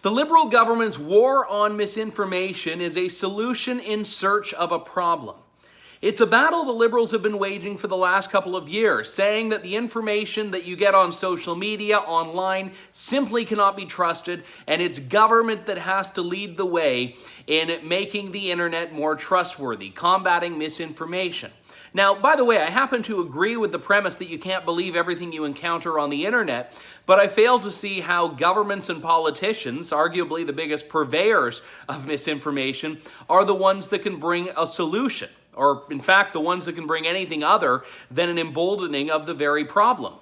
The Liberal government's war on misinformation is a solution in search of a problem. It's a battle the Liberals have been waging for the last couple of years, saying that the information that you get on social media, online, simply cannot be trusted, and it's government that has to lead the way in making the internet more trustworthy, combating misinformation. Now, by the way, I happen to agree with the premise that you can't believe everything you encounter on the internet, but I fail to see how governments and politicians, arguably the biggest purveyors of misinformation, are the ones that can bring a solution, or in fact, the ones that can bring anything other than an emboldening of the very problem.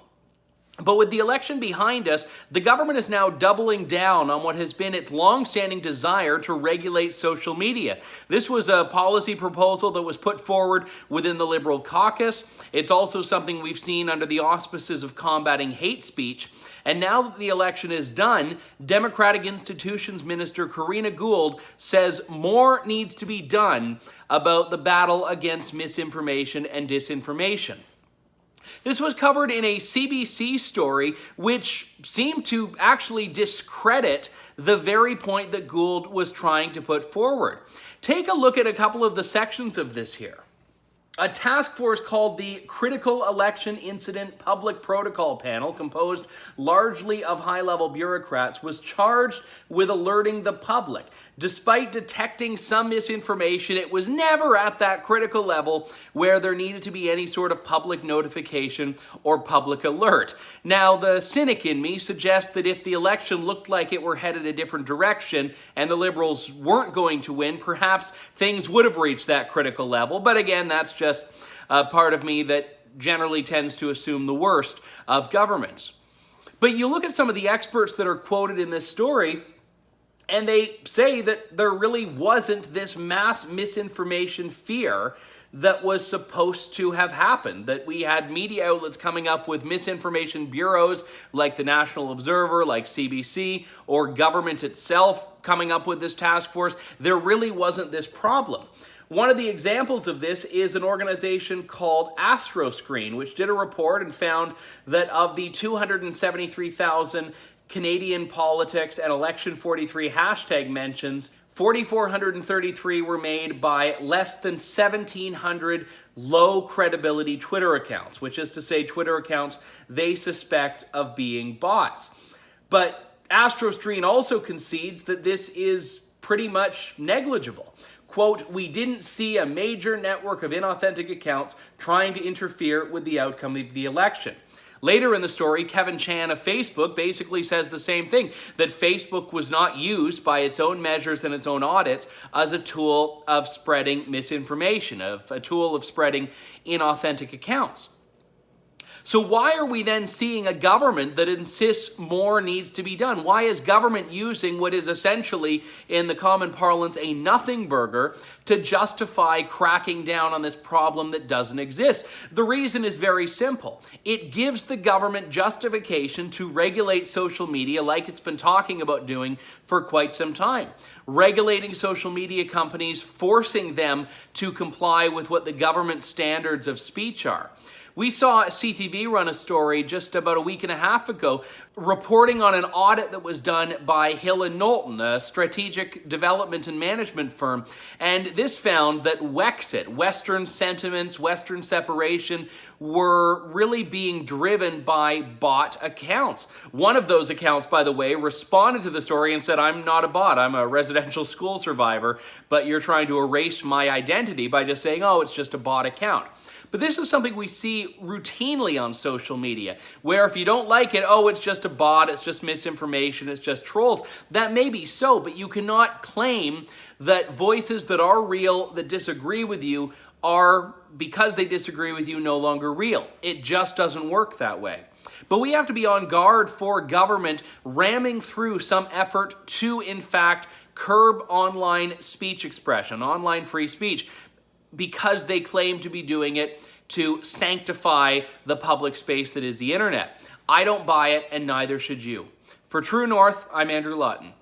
But with the election behind us, the government is now doubling down on what has been its long-standing desire to regulate social media. This was a policy proposal that was put forward within the Liberal caucus. It's also something we've seen under the auspices of combating hate speech. And now that the election is done, Democratic Institutions Minister Karina Gould says more needs to be done about the battle against misinformation and disinformation. This was covered in a CBC story which seemed to actually discredit the very point that Gould was trying to put forward. Take a look at a couple of the sections of this here. A task force called the Critical Election Incident Public Protocol Panel, composed largely of high-level bureaucrats, was charged with alerting the public. Despite detecting some misinformation, it was never at that critical level where there needed to be any sort of public notification or public alert. Now, the cynic in me suggests that if the election looked like it were headed a different direction and the Liberals weren't going to win, perhaps things would have reached that critical level. But again, that's just a part of me that generally tends to assume the worst of governments. But you look at some of the experts that are quoted in this story, and they say that there really wasn't this mass misinformation fear that was supposed to have happened, that we had media outlets coming up with misinformation bureaus like the National Observer, like CBC, or government itself coming up with this task force. There really wasn't this problem. One of the examples of this is an organization called AstroScreen, which did a report and found that of the 273,000 Canadian politics and election 43 hashtag mentions, 4,433 were made by less than 1,700 low credibility Twitter accounts, which is to say Twitter accounts they suspect of being bots. But AstroScreen also concedes that this is pretty much negligible. Quote, "We didn't see a major network of inauthentic accounts trying to interfere with the outcome of the election." Later in the story, Kevin Chan of Facebook basically says the same thing, that Facebook was not used by its own measures and its own audits as a tool of spreading misinformation, of a tool of spreading inauthentic accounts. So why are we then seeing a government that insists more needs to be done? Why is government using what is essentially, in the common parlance, a nothing burger to justify cracking down on this problem that doesn't exist? The reason is very simple. It gives the government justification to regulate social media like it's been talking about doing for quite some time. Regulating social media companies, forcing them to comply with what the government standards of speech are. We saw CTV run a story just about a week and a half ago reporting on an audit that was done by Hill & Knowlton, a strategic development and management firm. And this found that Wexit, Western sentiments, Western separation, were really being driven by bot accounts. One of those accounts, by the way, responded to the story and said, "I'm not a bot, I'm a residential school survivor, but you're trying to erase my identity by just saying, oh, it's just a bot account." But this is something we see routinely on social media, where if you don't like it, oh, it's just a bot, it's just misinformation, it's just trolls. That may be so, but you cannot claim that voices that are real, that disagree with you, are, because they disagree with you, no longer real. It just doesn't work that way. But we have to be on guard for government ramming through some effort to, in fact, curb online speech expression, online free speech, because they claim to be doing it to sanctify the public space that is the internet. I don't buy it, and neither should you. For True North, I'm Andrew Lawton.